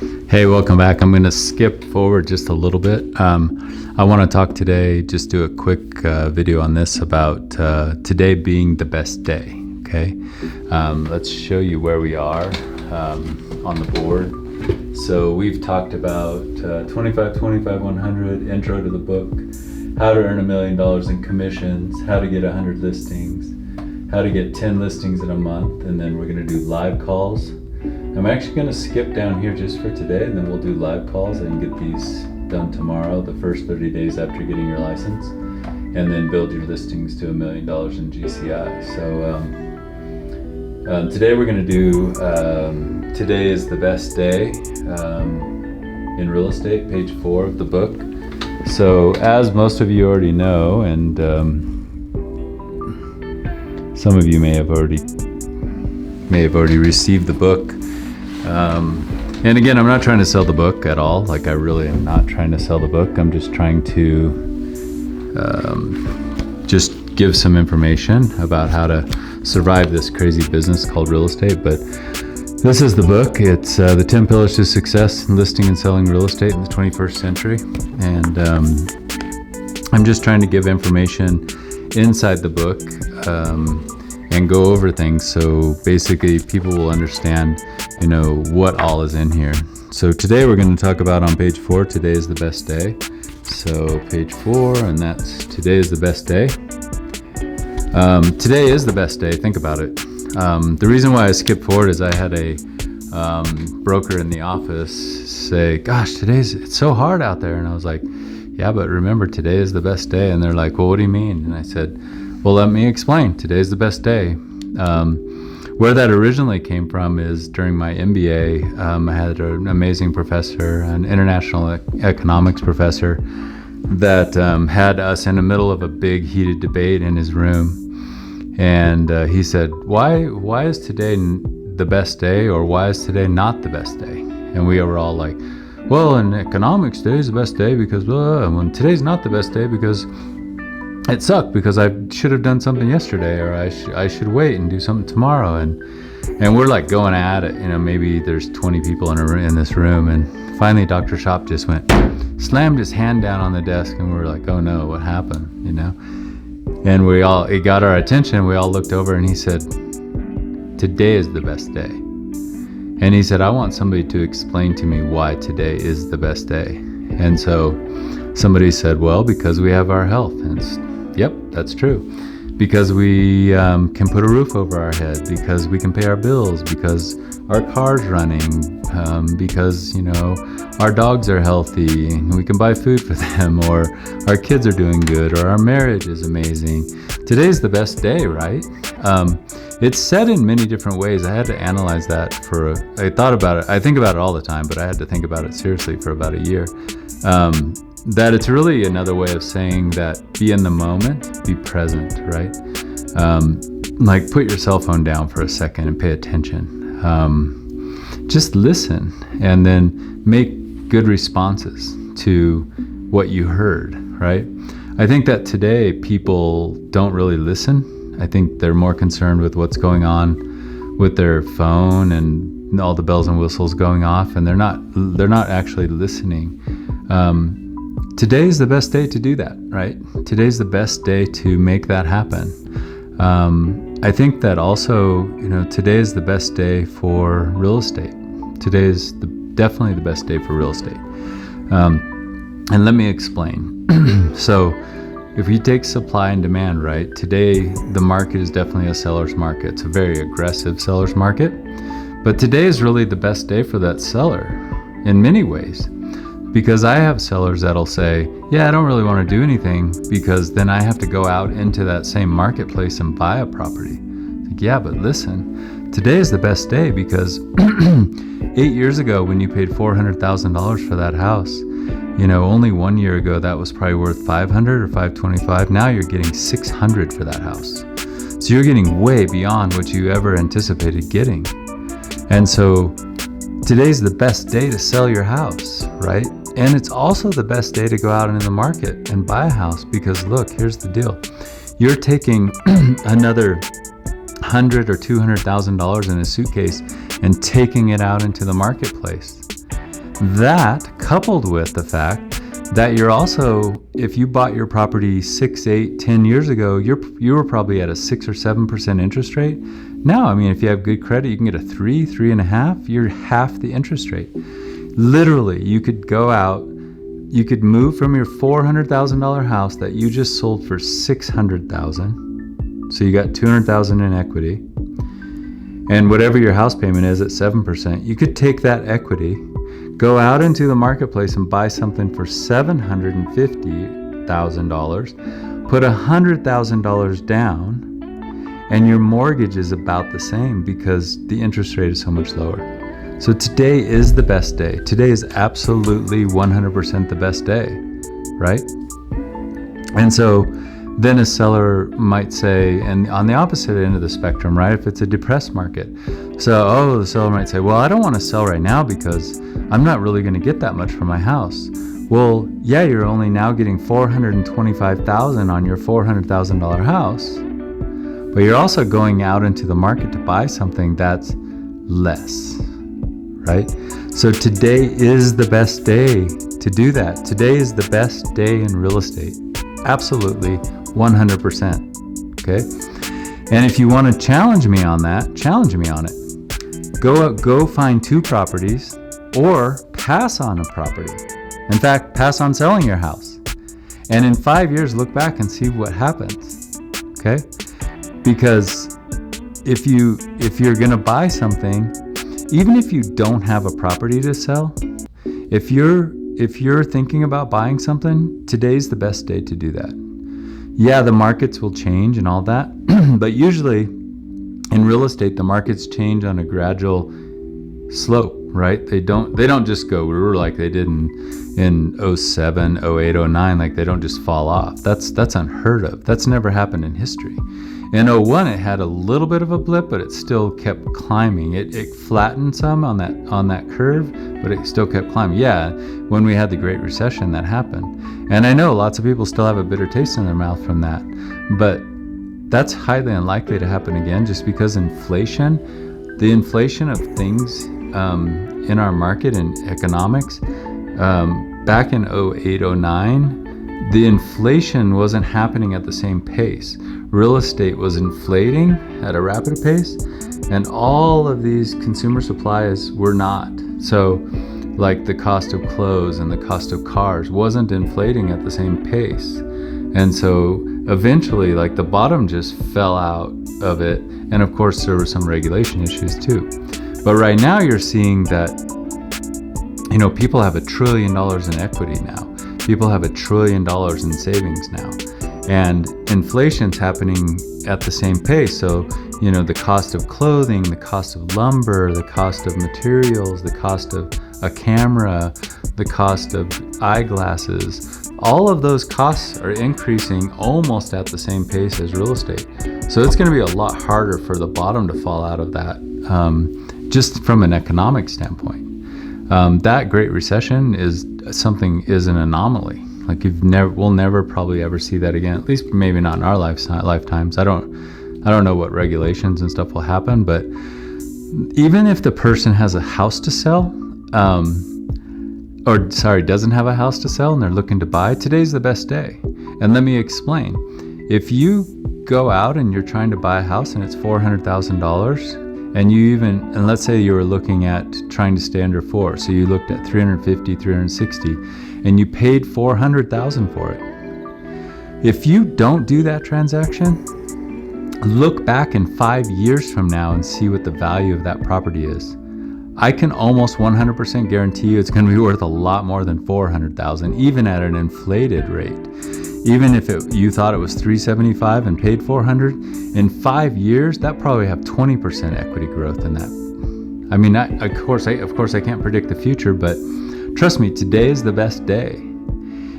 Hey, welcome back. I'm going to skip forward just a little bit. I want to talk today, just do a quick video on this about today being the best day, okay? Let's show you where we are on the board. So we've talked about 25, 25, 100, intro to the book, how to earn $1 million in commissions, how to get 100 listings, how to get 10 listings in a month, and then we're going to do live calls. I'm actually going to skip down here just for today, and then we'll do live calls and get these done tomorrow, the first 30 days after getting your license, and then build your listings to $1 million in GCI. So today we're going to do today is the best day in real estate, page 4 of the book. So as most of you already know, and some of you may have already received the book. And again, I'm not trying to sell the book at all. Like, I really am not trying to sell the book. I'm just trying to just give some information about how to survive this crazy business called real estate. But this is the book. It's the 10 Pillars to Success in Listing and Selling Real Estate in the 21st Century. And I'm just trying to give information inside the book and go over things so basically people will understand, you know, what all is in here. So today we're going to talk about on page 4, today is the best day. So page 4, and that's today is the best day. Today is the best day. Think about it. The reason why I skipped forward is I had a broker in the office say, gosh, it's so hard out there. And I was like, yeah, but remember, today is the best day. And they're like, well, what do you mean? And I said, well, let me explain. Today's the best day. Where that originally came from is during my MBA, I had an amazing professor, an international economics professor, that had us in the middle of a big heated debate in his room. And he said, why is today the best day, or why is today not the best day? And we were all like, well, in economics, today's the best day because, and when today's not the best day because it sucked because I should have done something yesterday, or I should wait and do something tomorrow. And we're like going at it, you know, maybe there's 20 people in this room. And finally Dr. Shop just slammed his hand down on the desk, and we were like, oh no, what happened, you know? And it got our attention. We all looked over, and he said, today is the best day. And he said, I want somebody to explain to me why today is the best day. And so somebody said, well, because we have our health. And yep, that's true. Because we can put a roof over our head, because we can pay our bills, because our car's running, because, you know, our dogs are healthy and we can buy food for them, or our kids are doing good, or our marriage is amazing. Today's the best day, right? It's said in many different ways. I had to analyze that I thought about it. I think about it all the time, but I had to think about it seriously for about a year. That it's really another way of saying that be in the moment, be present, right? Like, put your cell phone down for a second and pay attention. Just listen, and then make good responses to what you heard, right? I think that today people don't really listen. I think they're more concerned with what's going on with their phone and all the bells and whistles going off, and they're not actually listening. Today's the best day to do that, right? Today's the best day to make that happen. I think that also, you know, today is the best day for real estate. Today is definitely the best day for real estate. And let me explain. So if you take supply and demand, right, today the market is definitely a seller's market. It's a very aggressive seller's market. But today is really the best day for that seller in many ways. Because I have sellers that'll say, yeah, I don't really want to do anything because then I have to go out into that same marketplace and buy a property. Like, yeah, but listen, today is the best day because 8 years ago when you paid $400,000 for that house, you know, only 1 year ago that was probably worth $500 or $525. Now you're getting $600 for that house. So you're getting way beyond what you ever anticipated getting. And so today's the best day to sell your house, right? And it's also the best day to go out into the market and buy a house because look, here's the deal. You're taking another $100,000 or $200,000 in a suitcase and taking it out into the marketplace. That, coupled with the fact that you're also, if you bought your property 6, 8, 10 years ago, you were probably at a 6 or 7% interest rate. Now, I mean, if you have good credit, you can get a 3, 3.5. You're half the interest rate. Literally, you could go out, you could move from your $400,000 house that you just sold for $600,000. So you got $200,000 in equity. And whatever your house payment is at 7%, you could take that equity, go out into the marketplace and buy something for $750,000, put $100,000 down, and your mortgage is about the same because the interest rate is so much lower. So today is the best day. Today is absolutely 100% the best day, right? And so then a seller might say, and on the opposite end of the spectrum, right? If it's a depressed market. So, the seller might say, well, I don't want to sell right now because I'm not really going to get that much for my house. Well, yeah, you're only now getting $425,000 on your $400,000 house, but you're also going out into the market to buy something that's less, right? So today is the best day to do that. Today is the best day in real estate. Absolutely, 100%, okay? And if you want to challenge me on that, challenge me on it. Go find 2 properties or pass on a property. In fact, pass on selling your house. And in 5 years, look back and see what happens, okay? Because if you're gonna buy something, even if you don't have a property to sell, if you're thinking about buying something, today's the best day to do that. Yeah, the markets will change and all that, but usually in real estate, the markets change on a gradual slope, right? They don't just go like they did in 07, 08, 09, like they don't just fall off. That's unheard of. That's never happened in history. In 01, it had a little bit of a blip, but it still kept climbing. It flattened some on that curve, but it still kept climbing. Yeah, when we had the Great Recession, that happened. And I know lots of people still have a bitter taste in their mouth from that, but that's highly unlikely to happen again just because the inflation of things in our market and economics, back in 08, 09, the inflation wasn't happening at the same pace. Real estate was inflating at a rapid pace, and all of these consumer supplies were not. So, like the cost of clothes and the cost of cars wasn't inflating at the same pace. And so eventually, like the bottom just fell out of it. And of course, there were some regulation issues too. But right now you're seeing that, people have $1 trillion in equity now. People have $1 trillion in savings now. And inflation's happening at the same pace. So, the cost of clothing, the cost of lumber, the cost of materials, the cost of a camera, the cost of eyeglasses, all of those costs are increasing almost at the same pace as real estate. So it's going to be a lot harder for the bottom to fall out of that, just from an economic standpoint. That Great Recession is an anomaly. Like we'll never probably ever see that again. At least maybe not in our lifetimes. I don't know what regulations and stuff will happen, but even if the person has a house to sell, doesn't have a house to sell and they're looking to buy, today's the best day. And let me explain. If you go out and you're trying to buy a house and it's $400,000, and let's say you were looking at trying to stay under 4, so you looked at 350, 360, and you paid $400,000 for it. If you don't do that transaction, look back in 5 years from now and see what the value of that property is. I can almost 100% guarantee you it's going to be worth a lot more than $400,000, even at an inflated rate. Even if you thought it was $375 and paid $400, in 5 years that probably have 20% equity growth in that. I mean, of course I can't predict the future, but trust me, today is the best day.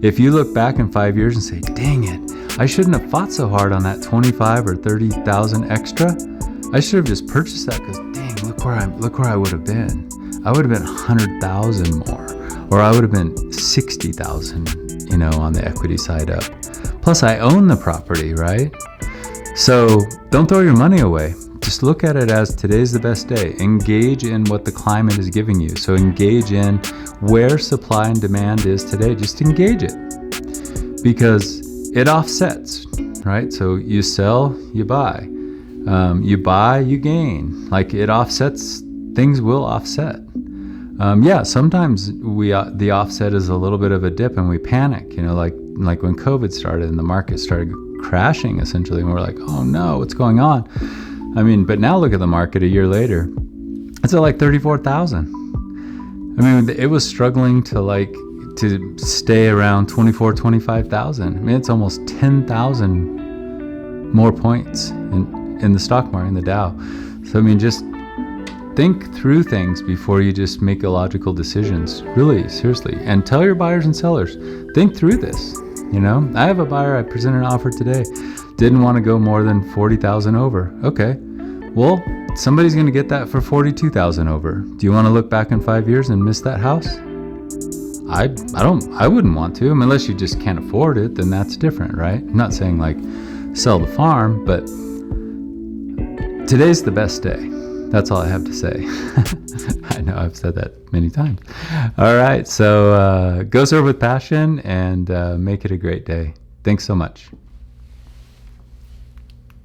If you look back in 5 years and say, "Dang it, I shouldn't have fought so hard on that $25,000 or $30,000 extra. I should have just purchased that because dang, look where I would have been. I would have been $100,000 more, or I would have been $60,000." On the equity side up. Plus I own the property, right? So don't throw your money away. Just look at it as today's the best day. Engage in what the climate is giving you. So engage in where supply and demand is today. Just engage it, because it offsets, right? So you sell, you buy. You buy, you gain. Like, it offsets. Things will offset. Sometimes the offset is a little bit of a dip and we panic, like when COVID started and the market started crashing essentially, and we're like, oh no, what's going on? But now look at the market a year later. It's at like 34,000. It was struggling to stay around 24, 25,000. It's almost 10,000 more points in the stock market, in the Dow. So just think through things before you just make illogical decisions, really seriously. And tell your buyers and sellers, think through this. I have a buyer, I presented an offer today, didn't want to go more than 40,000 over. Okay, well, somebody's going to get that for 42,000 over. Do you want to look back in 5 years and miss that house? I wouldn't want to. Unless you just can't afford it, then that's different, right? I'm not saying sell the farm, but today's the best day. That's all I have to say. I know I've said that many times. All right, so go serve with passion and make it a great day. Thanks so much.